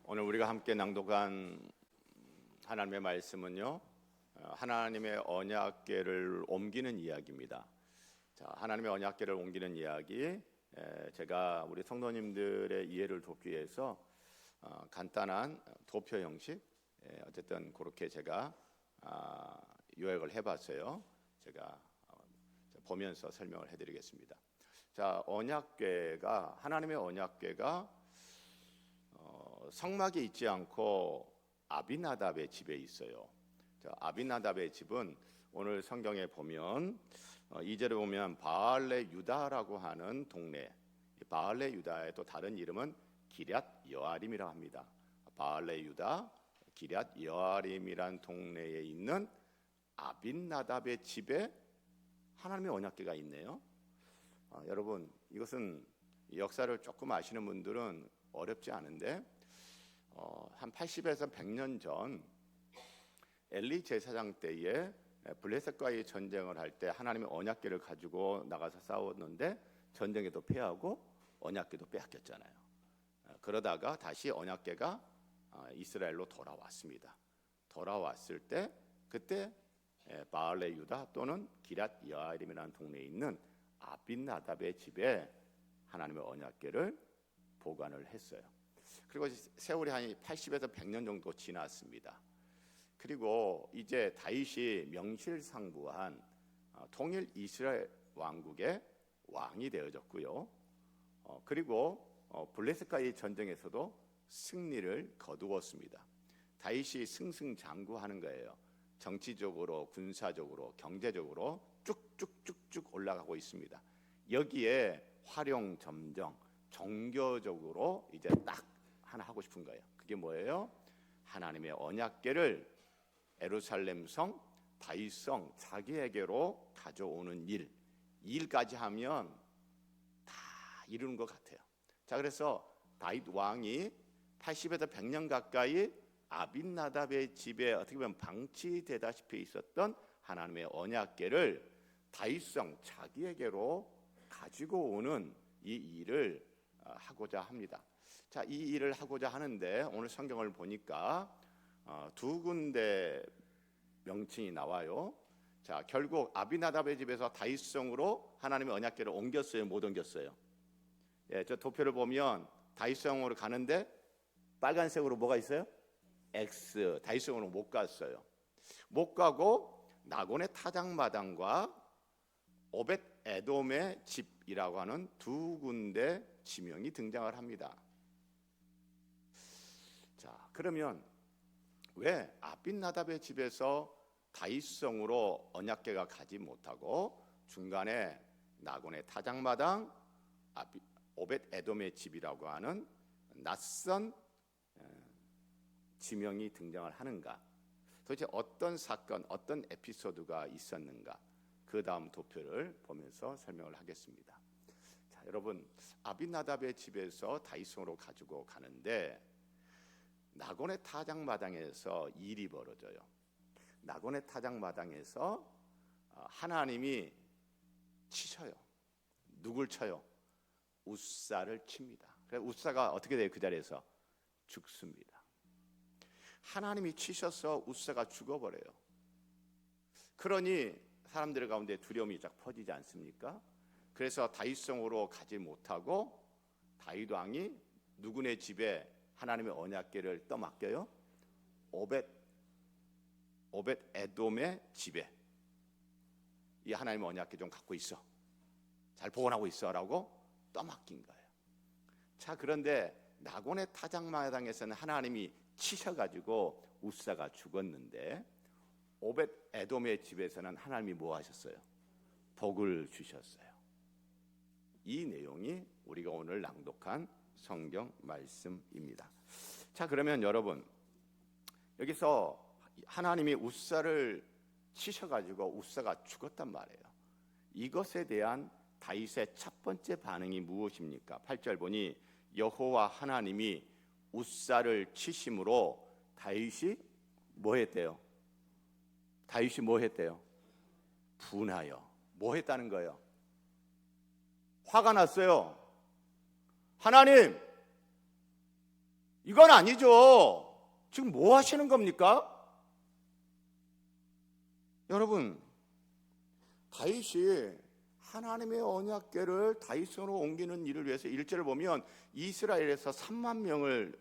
오늘 우리가 함께 낭독한 하나님의 말씀은요, 하나님의 언약궤를 옮기는 이야기입니다. 자, 하나님의 언약궤를 옮기는 이야기, 제가 우리 성도님들의 이해를 돕기 위해서 간단한 도표 형식, 어쨌든 그렇게 제가 요약을 해봤어요. 제가 보면서 설명을 해드리겠습니다. 자, 언약궤가, 하나님의 언약궤가 성막에 있지 않고 아비나답의 집에 있어요. 자, 아비나답의 집은 오늘 성경에 보면 2절에 보면 바알레 유다라고 하는 동네, 바알레 유다의 또 다른 이름은 기럇 여아림이라고 합니다. 바알레 유다 기럇 여아림이란 동네에 있는 아비나답의 집에 하나님의 언약궤가 있네요. 여러분, 이것은 역사를 조금 아시는 분들은 어렵지 않은데 한 80에서 100년 전 엘리 제사장 때에 블레셋과의 전쟁을 할 때 하나님의 언약궤를 가지고 나가서 싸웠는데 전쟁에도 패하고 언약궤도 빼앗겼잖아요. 그러다가 다시 언약궤가 이스라엘로 돌아왔습니다. 돌아왔을 때 그때 바알레 유다 또는 기럇 여아림이라는 동네에 있는 아빈나답의 집에 하나님의 언약궤를 보관을 했어요. 그리고 세월이 한 80에서 100년 정도 지났습니다. 그리고 이제 다윗이 명실상부한 통일 이스라엘 왕국의 왕이 되어졌고요. 그리고 블레셋과의 전쟁에서도 승리를 거두었습니다. 다윗이 승승장구하는 거예요. 정치적으로, 군사적으로, 경제적으로 쭉쭉쭉쭉 올라가고 있습니다. 여기에 활용점정, 종교적으로 이제 딱 하나 하고 싶은 거예요. 그게 뭐예요? 하나님의 언약궤를 예루살렘 성, 다윗 성 자기에게로 가져오는 일, 이 일까지 하면 다 이루는 것 같아요. 자, 그래서 다윗 왕이 80에서 100년 가까이 아빈나답의 집에 어떻게 보면 방치되다시피 있었던 하나님의 언약궤를 다윗 성 자기에게로 가지고 오는 이 일을 하고자 합니다. 자, 이 일을 하고자 하는데 오늘 성경을 보니까 두 군데 명칭이 나와요. 자, 결국 아비나답의 집에서 다윗성으로 하나님의 언약궤를 옮겼어요, 못 옮겼어요? 예, 저 도표를 보면 다윗성으로 가는데 빨간색으로 뭐가 있어요? X. 다윗성으로 못 갔어요. 못 가고 나곤의 타작마당과 오벳 에돔의 집이라고 하는 두 군데 지명이 등장을 합니다. 자, 그러면 왜 아빈나답의 집에서 다윗성으로 언약궤가 가지 못하고 중간에 나곤의 타작마당, 오벳 에돔의 집이라고 하는 낯선 지명이 등장을 하는가? 도대체 어떤 사건, 어떤 에피소드가 있었는가? 그 다음 도표를 보면서 설명을 하겠습니다. 자, 여러분, 아비나답의 집에서 다윗성으로 가지고 가는데 나곤의 타작마당에서 일이 벌어져요. 나곤의 타작마당에서 하나님이 치셔요. 누굴 쳐요? 웃사를 칩니다. 그래서 웃사가 어떻게 돼요? 그 자리에서 죽습니다. 하나님이 치셔서 웃사가 죽어버려요. 그러니 사람들 가운데 두려움이 쫙 퍼지지 않습니까? 그래서 다윗성으로 가지 못하고 다윗 왕이 누구네 집에 하나님의 언약궤를 떠맡겨요? 오벳 에돔의 집에 이 하나님의 언약궤 좀 갖고 있어, 잘 보관하고 있어라고 떠맡긴 거예요. 자, 그런데 나곤의 타작마당에서는 하나님이 치셔가지고 웃사가 죽었는데 오벳 에돔의 집에서는 하나님이 뭐 하셨어요? 복을 주셨어요. 이 내용이 우리가 오늘 낭독한 성경 말씀입니다. 자, 그러면 여러분, 여기서 하나님이 웃사를 치셔가지고 웃사가 죽었단 말이에요. 이것에 대한 다윗의 첫 번째 반응이 무엇입니까? 8절 보니 여호와 하나님이 웃사를 치심으로 다윗이 뭐 했대요? 다윗이 뭐 했대요? 분하여. 뭐 했다는 거예요? 화가 났어요. 하나님, 이건 아니죠. 지금 뭐 하시는 겁니까? 여러분, 다윗이 하나님의 언약궤를 다윗으로 옮기는 일을 위해서 1절을 보면 이스라엘에서 3만 명을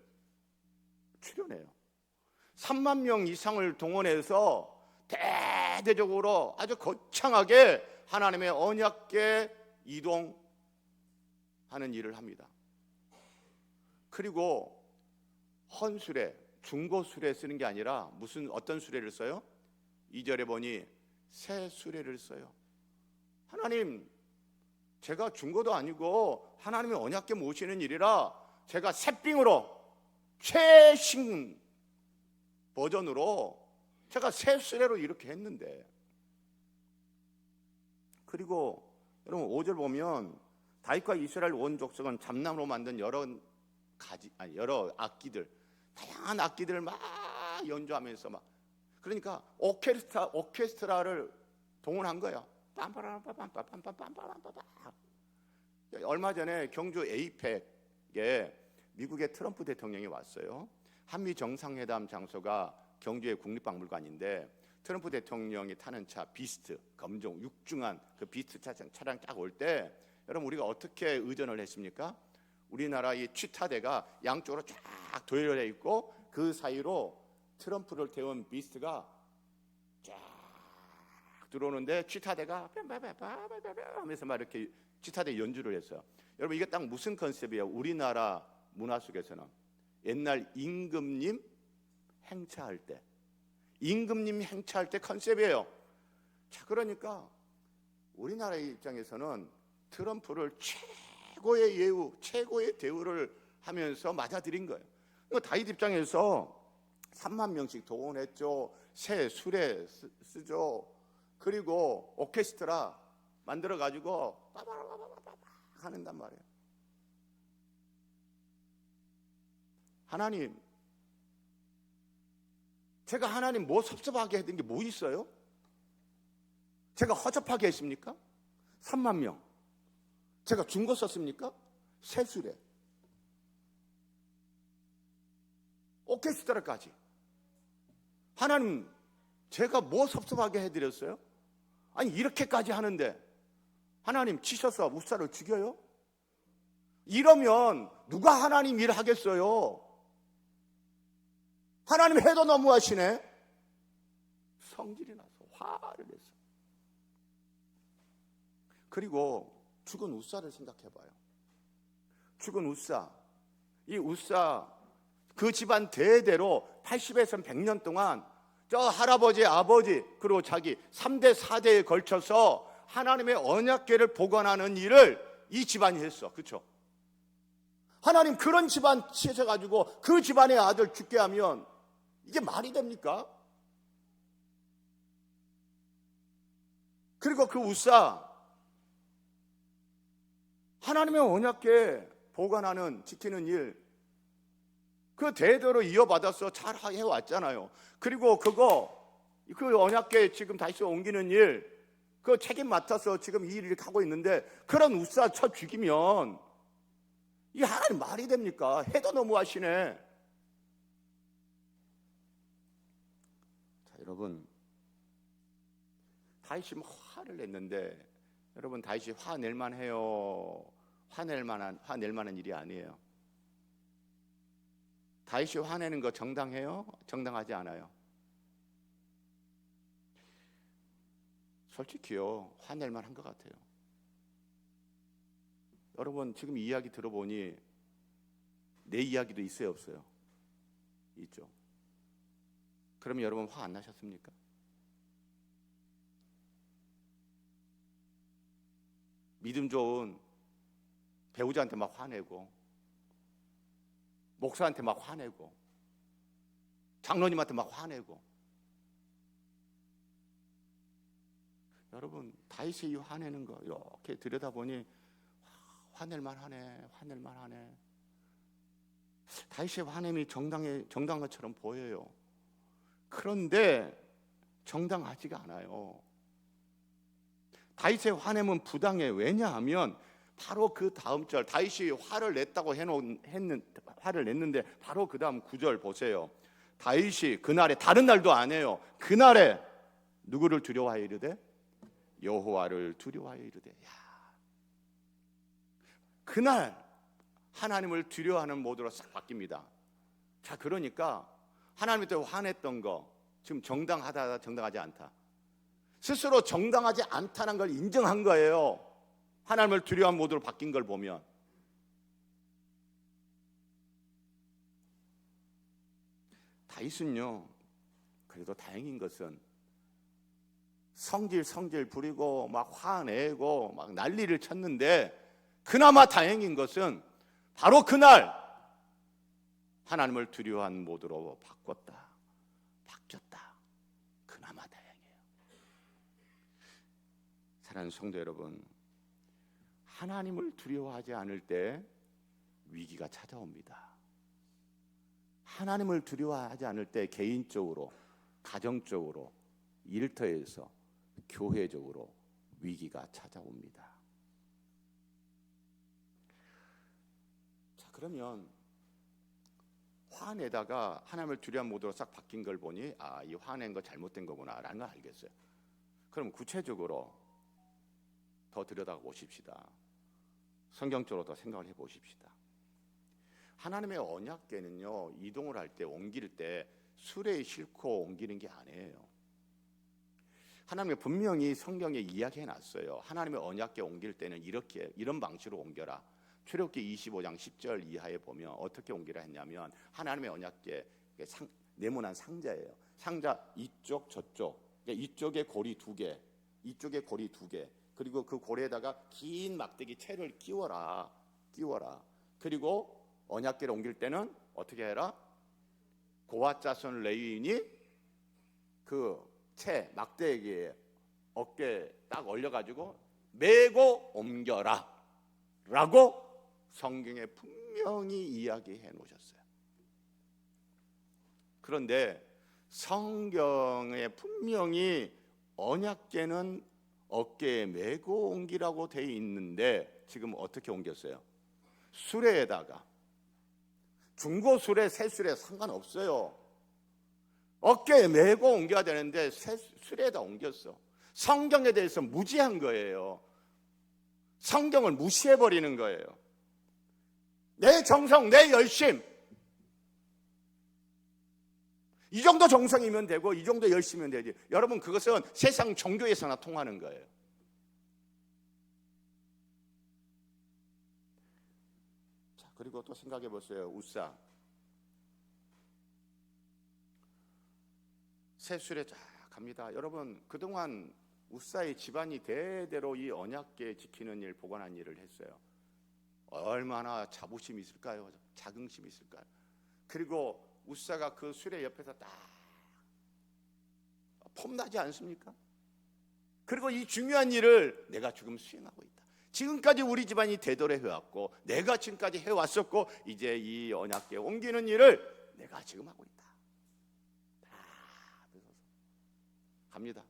출연해요. 3만 명 이상을 동원해서 대대적으로 아주 거창하게 하나님의 언약궤 이동하는 일을 합니다. 그리고 헌수레, 중고수레 쓰는 게 아니라 어떤 수레를 써요? 2절에 보니 새 수레를 써요. 하나님, 제가 중고도 아니고 하나님의 언약궤 모시는 일이라 제가 새삥으로 최신 버전으로 제가 새 수레로 이렇게 했는데, 그리고 여러분 5절 보면 다윗과 이스라엘 온 족속은 잠나무로 만든 여러 악기들, 다양한 악기들을 막 연주하면서 막, 그러니까 오케스트라를 동원한 거야. 얼마 전에 경주 에이펙에 미국의 트럼프 대통령이 왔어요. 한미 정상회담 장소가 경주의 국립박물관인데 트럼프 대통령이 타는 차 비스트, 검정 육중한 그 비스트 차량 딱 올 때 여러분 우리가 어떻게 의전을 했습니까? 우리나라 이 취타대가 양쪽으로 쫙 도열해 있고 그 사이로 트럼프를 태운 비스트가 쫙 들어오는데 취타대가 하면서 막 이렇게 취타대 연주를 했어요. 여러분 이게 딱 무슨 컨셉이에요? 우리나라 문화 속에서는 옛날 임금님 행차할 때, 임금님 행차할 때 컨셉이에요. 자, 그러니까 우리나라의 입장에서는 트럼프를 최고의 예우, 최고의 대우를 하면서 맞아들인 거예요. 다윗 입장에서 3만 명씩 동원했죠. 새 수레 쓰죠. 그리고 오케스트라 만들어 가지고 빠바바바바바 하는단 말이에요. 하나님, 제가 하나님 뭐 섭섭하게 했던 게 뭐 있어요? 제가 허접하게 했습니까? 3만 명 제가 준 거 썼습니까? 새 수레, 오케스트라까지. 하나님, 제가 뭐 섭섭하게 해드렸어요? 아니 이렇게까지 하는데 하나님 치셔서 우사를 죽여요? 이러면 누가 하나님 일 하겠어요? 하나님 해도 너무하시네. 성질이 나서 화를 냈어. 그리고 죽은 우사를 생각해봐요. 죽은 우사, 이 우사 그 집안 대대로 80에서 100년 동안 저 할아버지, 아버지 그리고 자기 3대 4대에 걸쳐서 하나님의 언약궤를 보관하는 일을 이 집안이 했어. 그렇죠? 하나님 그런 집안 치셔가지고 그 집안의 아들 죽게 하면 이게 말이 됩니까? 그리고 그 우사 하나님의 언약궤 보관하는, 지키는 일, 그 대대로 이어받아서 잘 해왔잖아요. 그리고 그 언약궤 지금 다시 옮기는 일, 그 책임 맡아서 지금 이 일을 하고 있는데 그런 우사 쳐 죽이면 이 하나님 말이 됩니까? 해도 너무하시네. 자, 여러분, 다윗이 화를 냈는데 여러분 다윗이 화낼만 해요? 화낼 만한 일이 아니에요. 다윗이 화내는 거 정당해요? 정당하지 않아요. 솔직히요, 화낼 만한 것 같아요. 여러분 지금 이 이야기 들어보니 내 이야기도 있어요, 없어요? 있죠. 그러면 여러분 화 안 나셨습니까? 믿음 좋은 배우자한테 막 화내고, 목사한테 막 화내고, 장로님한테 막 화내고. 여러분 다윗이 이 화내는 거 이렇게 들여다보니 화낼만 하네. 다윗의 화냄이 정당한 것처럼 보여요. 그런데 정당하지가 않아요. 다윗의 화냄은 부당해. 왜냐하면 바로 그 다음 절, 다윗이 화를 냈는데 바로 그 다음 9절 보세요. 다윗이 그날에, 다른 날도 안 해요, 그날에 누구를 두려워하여 이르되? 여호와를 두려워하여 이르되. 그날 하나님을 두려워하는 모드로 싹 바뀝니다. 자, 그러니까 하나님한테 화냈던 거 지금 정당하다, 정당하지 않다, 스스로 정당하지 않다는 걸 인정한 거예요. 하나님을 두려워하는 모드로 바뀐 걸 보면. 다윗은요, 그래도 다행인 것은 성질 부리고 막 화내고 막 난리를 쳤는데, 그나마 다행인 것은 바로 그날 하나님을 두려워하는 모드로 바뀌었다. 그나마 다행이에요. 사랑하는 성도 여러분, 하나님을 두려워하지 않을 때 위기가 찾아옵니다. 하나님을 두려워하지 않을 때 개인적으로, 가정적으로, 일터에서, 교회적으로 위기가 찾아옵니다. 자, 그러면 화내다가 하나님을 두려워하는 모드로 싹 바뀐 걸 보니, 이 화낸 거 잘못된 거구나 라는 걸 알겠어요. 그럼 구체적으로 더 들여다가 보십시다. 성경적으로 더 생각을 해보십시다. 하나님의 언약궤는요, 이동을 할 때, 옮길 때 수레에 싣고 옮기는 게 아니에요. 하나님이 분명히 성경에 이야기해놨어요. 하나님의 언약궤 옮길 때는 이런 방식으로 옮겨라. 출애굽기 25장 10절 이하에 보면 어떻게 옮기라 했냐면, 하나님의 언약궤, 네모난 상자예요. 상자 이쪽 저쪽, 이쪽에 고리 2개, 이쪽에 고리 2개, 그리고 그 고리에다가 긴 막대기 채를 끼워라. 그리고 언약궤를 옮길 때는 어떻게 해라? 고핫 자손 레위인이 그 채 막대기에 어깨에 딱 올려가지고 메고 옮겨라 라고 성경에 분명히 이야기해 놓으셨어요. 그런데 성경에 분명히 언약궤는 어깨에 메고 옮기라고 돼 있는데, 지금 어떻게 옮겼어요? 수레에다가. 중고 수레, 새 수레 상관없어요. 어깨에 메고 옮겨야 되는데 수레에다 옮겼어. 성경에 대해서 무지한 거예요. 성경을 무시해버리는 거예요. 내 정성, 내 열심, 이 정도 정성이면 되고 이 정도 열심이면 되지. 여러분, 그것은 세상 종교에서나 통하는 거예요. 자, 그리고 또 생각해 보세요. 우사. 새술에 쫙 갑니다. 여러분, 그동안 우사의 집안이 대대로 이 언약궤 지키는 일, 보관하는 일을 했어요. 얼마나 자부심이 있을까요? 자긍심이 있을까요? 그리고 우사가 그 수레 옆에서 딱 폼나지 않습니까? 그리고 이 중요한 일을 내가 지금 수행하고 있다. 지금까지 우리 집안이 대대로 해왔고, 내가 지금까지 해왔었고, 이제 이 언약궤 옮기는 일을 내가 지금 하고 있다. 갑니다.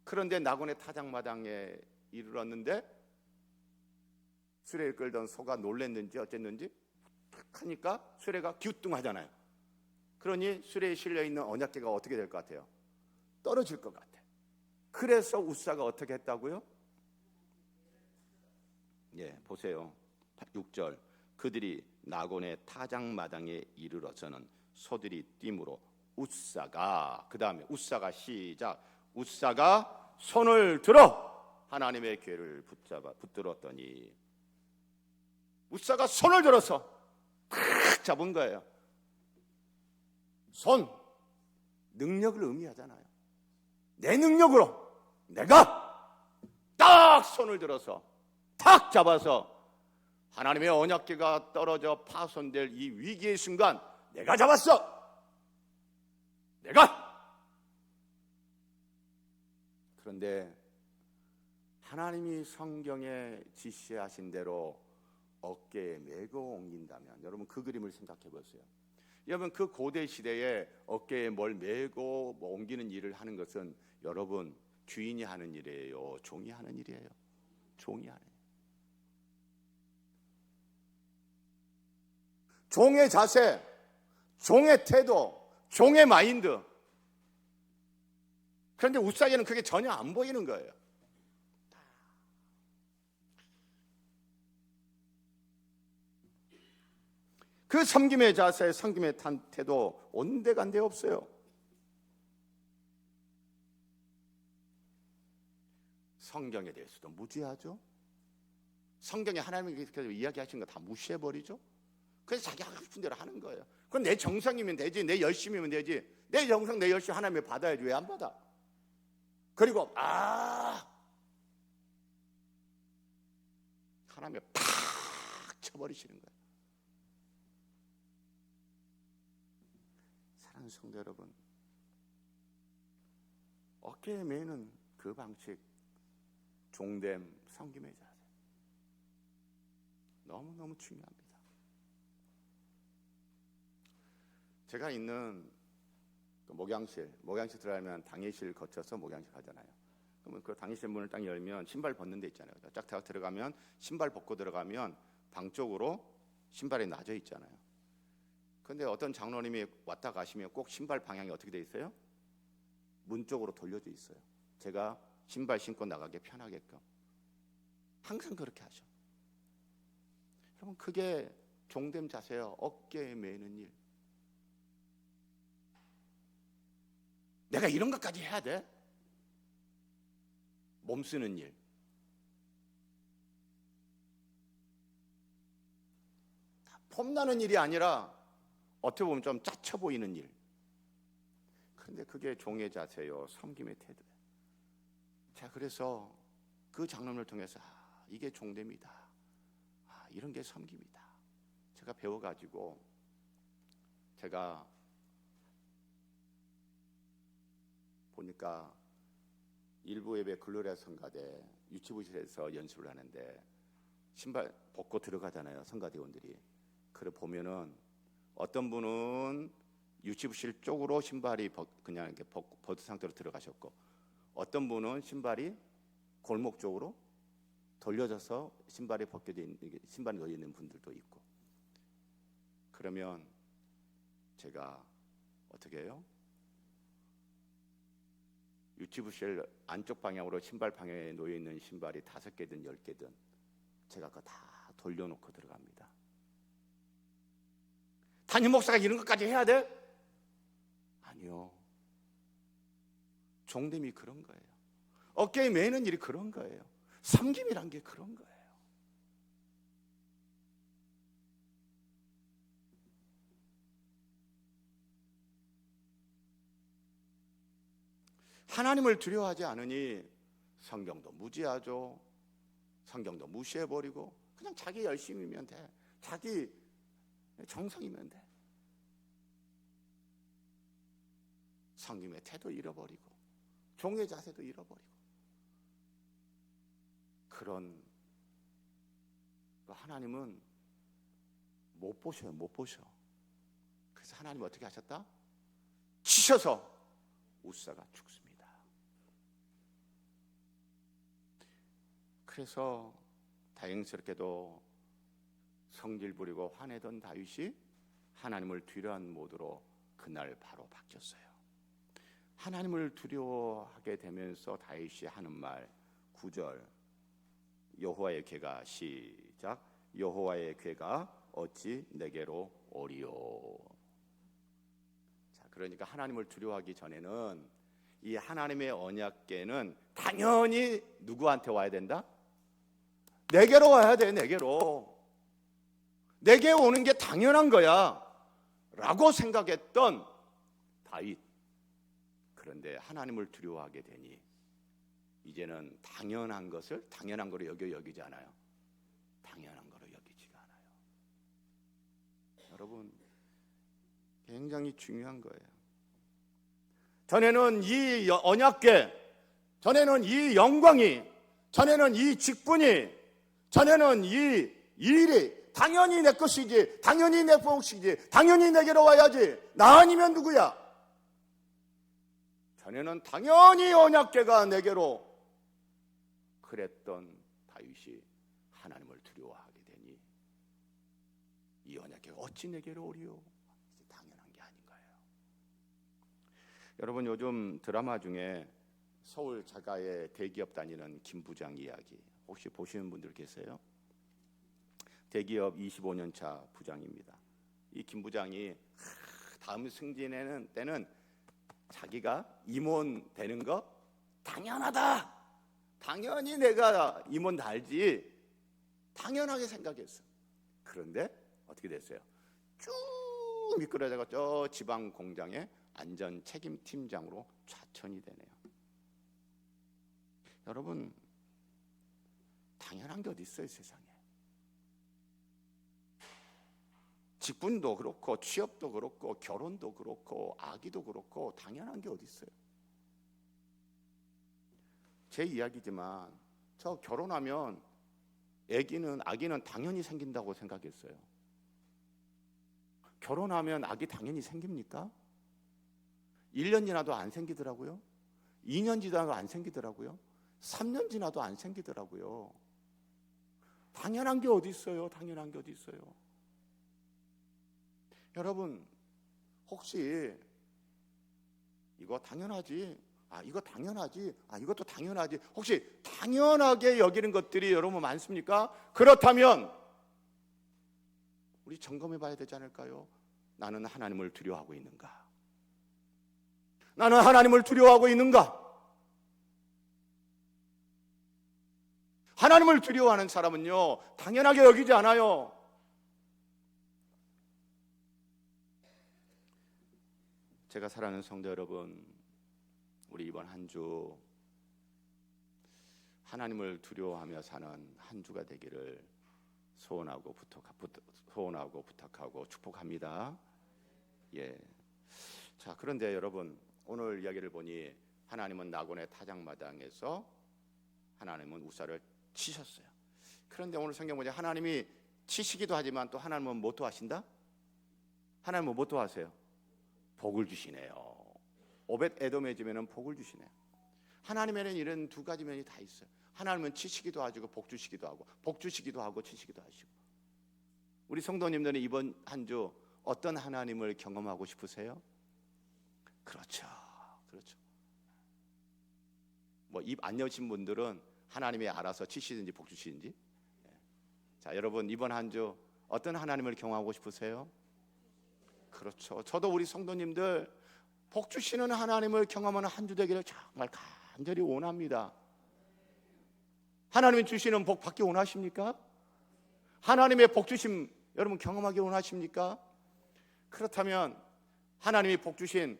그런데 나곤의 타작마당에 이르렀는데 수레를 끌던 소가 놀랬는지 어쨌는지 탁 하니까 수레가 기우뚱하잖아요. 그러니 수레에 실려있는 언약궤가 어떻게 될 것 같아요? 떨어질 것 같아요. 그래서 우사가 어떻게 했다고요? 보세요. 6절. 그들이 나곤의 타작마당에 이르러서는 소들이 뛰므로 우사가, 그 다음에 우사가 시작. 우사가 손을 들어 하나님의 궤를 붙들었더니, 우사가 손을 들어서 탁 잡은 거예요. 손, 능력을 의미하잖아요. 내 능력으로 내가 딱 손을 들어서 탁 잡아서 하나님의 언약궤가 떨어져 파손될 이 위기의 순간 내가 잡았어. 내가. 그런데 하나님이 성경에 지시하신 대로 어깨에 메고 옮긴다면, 여러분 그 그림을 생각해 보세요. 여러분, 그 고대 시대에 어깨에 뭘 메고 옮기는 일을 하는 것은 여러분 주인이 하는 일이에요? 종이 하는 일이에요? 종이 하는 일. 종의 자세, 종의 태도, 종의 마인드. 그런데 우사에게는 그게 전혀 안 보이는 거예요. 그 섬김의 자세, 섬김의 태도 온데간데 없어요. 성경에 대해서도 무지하죠. 성경에 하나님이 이야기하신 거 다 무시해버리죠. 그래서 자기 하고 싶은 대로 하는 거예요. 그건 내 정성이면 되지, 내 열심이면 되지. 내 정성, 내 열심 하나님이 받아야지. 왜 안 받아? 그리고 하나님이 팍 쳐버리시는 거예요. 사랑하는 성도 여러분, 어깨에 매는 그 방식, 종됨, 섬김의 자세, 너무너무 중요합니다. 제가 있는 그 목양실 들어가면 당회실 거쳐서 목양실 가잖아요. 그러면 그 당회실 문을 딱 열면 신발 벗는 데 있잖아요. 딱 들어가면 신발 벗고 들어가면 방 쪽으로 신발이 놔져 있잖아요. 그런데 어떤 장로님이 왔다 가시면 꼭 신발 방향이 어떻게 돼 있어요? 문 쪽으로 돌려져 있어요. 제가 신발 신고 나가기 편하게끔 항상 그렇게 하셔. 여러분, 그게 종됨 자세요. 어깨에 매는 일. 내가 이런 것까지 해야 돼? 몸 쓰는 일. 폼나는 일이 아니라 어떻게 보면 좀 짜쳐 보이는 일. 그런데 그게 종의 자세요, 섬김의 태도예요. 자, 그래서 그 장로님을 통해서 이게 종됨이다, 이런 게 섬김이다, 제가 배워가지고 제가 보니까 일부 예배 글로리아 성가대 유치부실에서 연습을 하는데 신발 벗고 들어가잖아요, 성가대원들이. 그래 보면은 어떤 분은 유치부실 쪽으로 신발이 그냥 이렇게 벗은 상태로 들어가셨고, 어떤 분은 신발이 골목 쪽으로 돌려져서 신발이 벗겨져 있는, 신발이 놓여 있는 분들도 있고. 그러면 제가 어떻게 해요? 유치부실 안쪽 방향으로 신발 방향에 놓여 있는 신발이 5개든 10개든 제가 그거 다 돌려놓고 들어갑니다. 담임 목사가 이런 것까지 해야 돼? 아니요. 종됨이 그런 거예요. 어깨에 매는 일이 그런 거예요. 섬김이란 게 그런 거예요. 하나님을 두려워하지 않으니 성경도 무지하죠. 성경도 무시해버리고 그냥 자기 열심이면 돼. 자기 정성이면 돼. 섬김의 태도 잃어버리고 종의 자세도 잃어버리고, 그런 하나님은 못 보셔요. 못 보셔. 그래서 하나님 어떻게 하셨다? 치셔서 우사가 죽습니다. 그래서 다행스럽게도 성질 부리고 화내던 다윗이 하나님을 두려워한 모드로 그날 바로 바뀌었어요. 하나님을 두려워하게 되면서 다윗이 하는 말 9절, 여호와의 궤가, 시작, 여호와의 궤가 어찌 내게로 오리요. 자, 그러니까 하나님을 두려워하기 전에는 이 하나님의 언약궤는 당연히 누구한테 와야 된다? 내게로 와야 돼. 내게로. 내게 오는 게 당연한 거야 라고 생각했던 다윗. 그런데 하나님을 두려워하게 되니 이제는 당연한 것을 당연한 거로 여기지 않아요. 당연한 거로 여기지가 않아요. 여러분, 굉장히 중요한 거예요. 전에는 이 언약궤, 전에는 이 영광이, 전에는 이 직분이, 전에는 이 일이 당연히 내 것이지, 당연히 내 몫이지, 당연히 내게로 와야지, 나 아니면 누구야? 전에는 당연히 언약궤가 내게로, 그랬던 다윗이 하나님을 두려워하게 되니 이 언약궤가 내게 어찌 내게로 오리요? 당연한 게 아닌 거예요. 여러분, 요즘 드라마 중에 서울 자가의 대기업 다니는 김 부장 이야기 혹시 보시는 분들 계세요? 대기업 25년 차 부장입니다. 이 김 부장이 다음 승진에는 때는 자기가 임원 되는 거 당연하다. 당연히 내가 임원 달지. 당연하게 생각했어. 그런데 어떻게 됐어요? 쭉 미끄러져가 저 지방 공장의 안전 책임 팀장으로 좌천이 되네요. 여러분, 당연한 게 어디 있어요, 세상에. 직분도 그렇고 취업도 그렇고 결혼도 그렇고 아기도 그렇고 당연한 게 어디 있어요. 제 이야기지만 저 결혼하면 아기는 당연히 생긴다고 생각했어요. 결혼하면 아기 당연히 생깁니까? 1년 지나도 안 생기더라고요. 2년 지나도 안 생기더라고요. 3년 지나도 안 생기더라고요. 당연한 게 어디 있어요? 당연한 게 어디 있어요? 여러분, 혹시 이거 당연하지? 이거 당연하지? 이것도 당연하지? 혹시 당연하게 여기는 것들이 여러분 많습니까? 그렇다면 우리 점검해 봐야 되지 않을까요? 나는 하나님을 두려워하고 있는가? 나는 하나님을 두려워하고 있는가? 하나님을 두려워하는 사람은요, 당연하게 여기지 않아요. 제가 사랑하는 성도 여러분, 우리 이번 한 주 하나님을 두려워하며 사는 한 주가 되기를 소원하고 부탁하고 축복합니다. 예. 자, 그런데 여러분, 오늘 이야기를 보니 하나님은 나곤의 타작마당에서 하나님은 우사를 치셨어요. 그런데 오늘 성경 보니 하나님이 치시기도 하지만 또 하나님은 뭐 또 하신다? 하나님은 뭐 또 하세요? 복을 주시네요. 오벳 에돔의 집에는 복을 주시네요. 하나님에는 이런 두 가지 면이 다 있어요. 하나님은 치시기도 하시고 복 주시기도 하고, 복 주시기도 하고 치시기도 하시고. 우리 성도님들은 이번 한 주 어떤 하나님을 경험하고 싶으세요? 그렇죠. 뭐 입 안 여신 분들은 하나님이 알아서 치시든지 복 주시든지. 자, 여러분, 이번 한 주 어떤 하나님을 경험하고 싶으세요? 그렇죠. 저도 우리 성도님들 복 주시는 하나님을 경험하는 한 주 되기를 정말 간절히 원합니다. 하나님이 주시는 복 받기 원하십니까? 하나님의 복 주심 여러분 경험하기 원하십니까? 그렇다면 하나님이 복 주신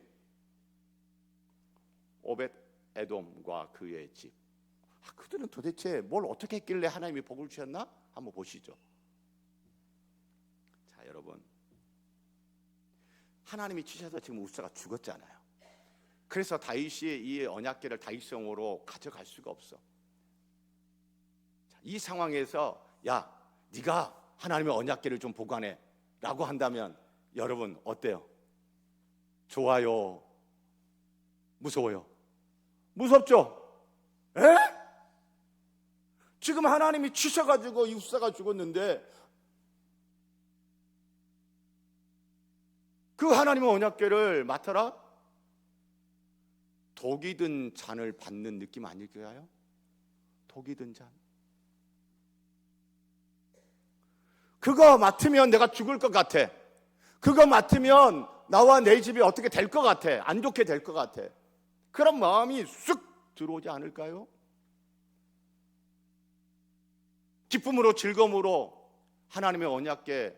오벳 에돔과 그의 집, 그들은 도대체 뭘 어떻게 했길래 하나님이 복을 주셨나? 한번 보시죠. 자, 여러분, 하나님이 치셔서 지금 우사가 죽었잖아요. 그래서 다윗이 이 언약궤를 다윗성으로 가져갈 수가 없어. 자, 이 상황에서 야, 네가 하나님의 언약궤를 좀 보관해 라고 한다면 여러분 어때요? 좋아요? 무서워요? 무섭죠? 에? 지금 하나님이 치셔가지고 이 우사가 죽었는데 그 하나님의 언약궤를 맡아라? 독이 든 잔을 받는 느낌 아닐까요? 독이 든 잔. 그거 맡으면 내가 죽을 것 같아. 그거 맡으면 나와 내 집이 어떻게 될 것 같아. 안 좋게 될 것 같아. 그런 마음이 쑥 들어오지 않을까요? 기쁨으로 즐거움으로 하나님의 언약궤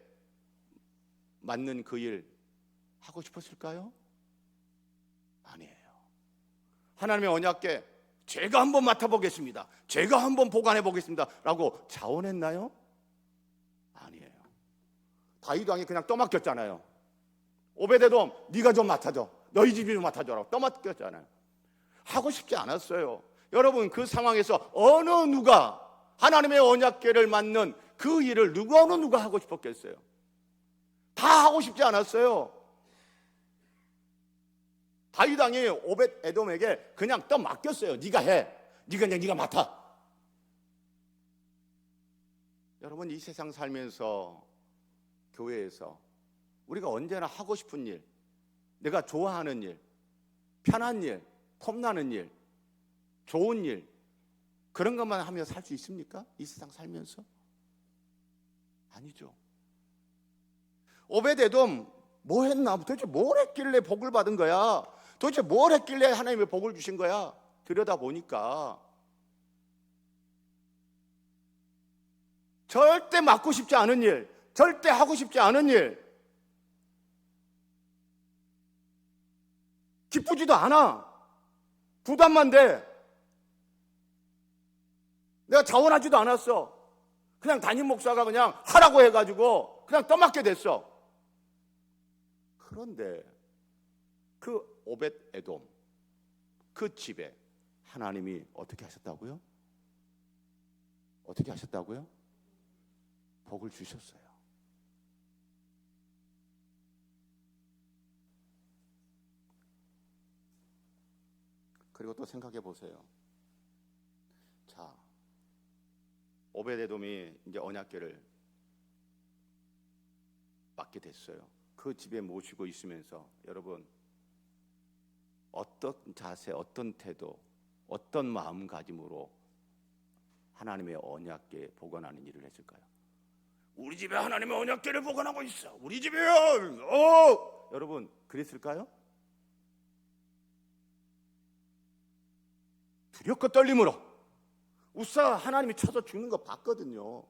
맡는 그 일 하고 싶었을까요? 아니에요. 하나님의 언약궤 제가 한번 맡아보겠습니다. 제가 한번 보관해 보겠습니다 라고 자원했나요? 아니에요. 다윗 왕이 그냥 떠맡겼잖아요. 오베데돔 네가 좀 맡아줘. 너희 집이 좀 맡아줘라고 떠맡겼잖아요. 하고 싶지 않았어요. 여러분, 그 상황에서 어느 누가 하나님의 언약궤를 맡는 그 일을 어느 누가 하고 싶었겠어요? 다 하고 싶지 않았어요. 다윗 왕이 오벳 에돔에게 그냥 떠맡겼어요. 네가 해. 네가 맡아. 여러분, 이 세상 살면서 교회에서 우리가 언제나 하고 싶은 일, 내가 좋아하는 일, 편한 일, 폼나는 일, 좋은 일, 그런 것만 하며 살 수 있습니까? 이 세상 살면서? 아니죠. 오벳에돔 뭐 했나? 도대체 뭘 했길래 복을 받은 거야? 도대체 뭘 했길래 하나님의 복을 주신 거야? 들여다보니까 절대 맡고 싶지 않은 일, 절대 하고 싶지 않은 일, 기쁘지도 않아. 부담만 돼. 내가 자원하지도 않았어. 그냥 담임 목사가 그냥 하라고 해가지고 그냥 떠맡게 됐어. 그런데 그 오벳에돔, 그 집에 하나님이 어떻게 하셨다고요? 어떻게 하셨다고요? 복을 주셨어요. 그리고 또 생각해 보세요. 자, 오벳에돔이 이제 언약궤를 맡게 됐어요. 그 집에 모시고 있으면서 여러분 어떤 자세, 어떤 태도, 어떤 마음가짐으로 하나님의 언약궤 보관하는 일을 했을까요? 우리 집에 하나님의 언약궤를 보관하고 있어. 우리 집에요. 여러분 그랬을까요? 두렵고 떨림으로. 우사 하나님이 쳐서 죽는 거 봤거든요.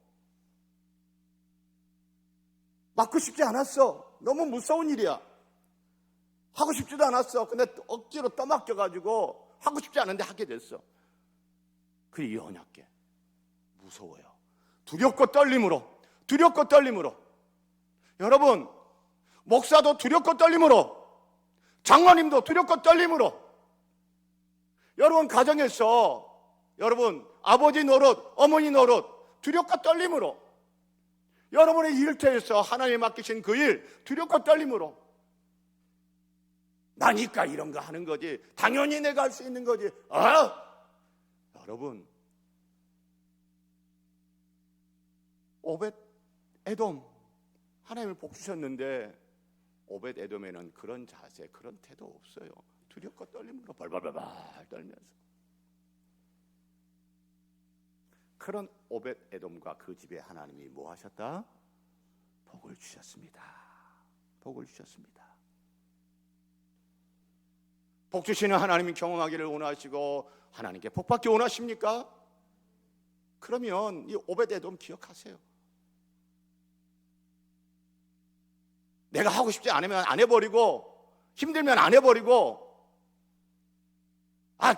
맡고 싶지 않았어. 너무 무서운 일이야. 하고 싶지도 않았어. 근데 억지로 떠맡겨가지고 하고 싶지 않은데 하게 됐어. 그 이 언약궤 무서워요. 두렵고 떨림으로. 두렵고 떨림으로. 여러분 목사도 두렵고 떨림으로, 장로님도 두렵고 떨림으로. 여러분 가정에서 여러분 아버지 노릇, 어머니 노릇 두렵고 떨림으로, 여러분의 일터에서 하나님이 맡기신 그 일 두렵고 떨림으로, 나니까 이런 거 하는 거지, 당연히 내가 할 수 있는 거지. 여러분 오벳에돔 하나님을 복 주셨는데 오벳에돔에는 그런 자세, 그런 태도 없어요. 두렵고 떨림으로 발발발발 떨면서. 그런 오벳에돔과 그 집에 하나님이 뭐 하셨다? 복을 주셨습니다. 복을 주셨습니다. 복 주시는 하나님이 경험하기를 원하시고 하나님께 복 받기 원하십니까? 그러면 이 오벳에돔 기억하세요. 내가 하고 싶지 않으면 안 해버리고, 힘들면 안 해버리고,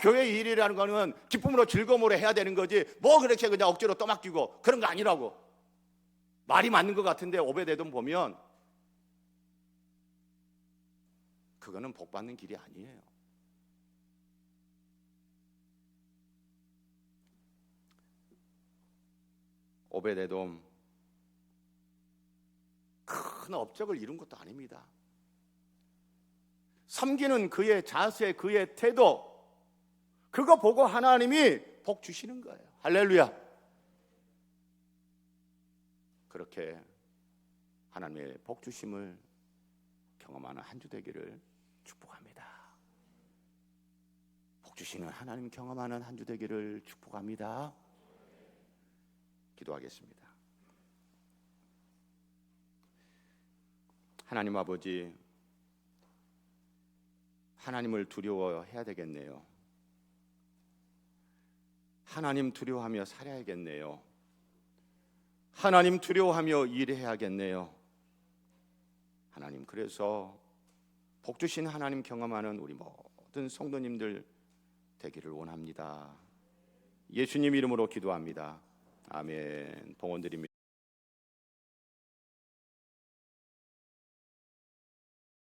교회 일이라는 거는 기쁨으로 즐거움으로 해야 되는 거지 뭐 그렇게 그냥 억지로 떠맡기고 그런 거 아니라고. 말이 맞는 것 같은데 오벳에돔 보면 그거는 복 받는 길이 아니에요. 오벳에돔 큰 업적을 이룬 것도 아닙니다. 섬기는 그의 자세, 그의 태도, 그거 보고 하나님이 복 주시는 거예요. 할렐루야. 그렇게 하나님의 복 주심을 경험하는 한 주 되기를 축복합니다. 복 주시는 하나님 경험하는 한 주 되기를 축복합니다. 기도하겠습니다. 하나님 아버지, 하나님을 두려워해야 되겠네요. 하나님 두려워하며 살아야겠네요. 하나님 두려워하며 일해야겠네요. 하나님, 그래서 복 주신 하나님 경험하는 우리 모든 성도님들 되기를 원합니다. 예수님 이름으로 기도합니다. 아멘. 봉헌 드립니다.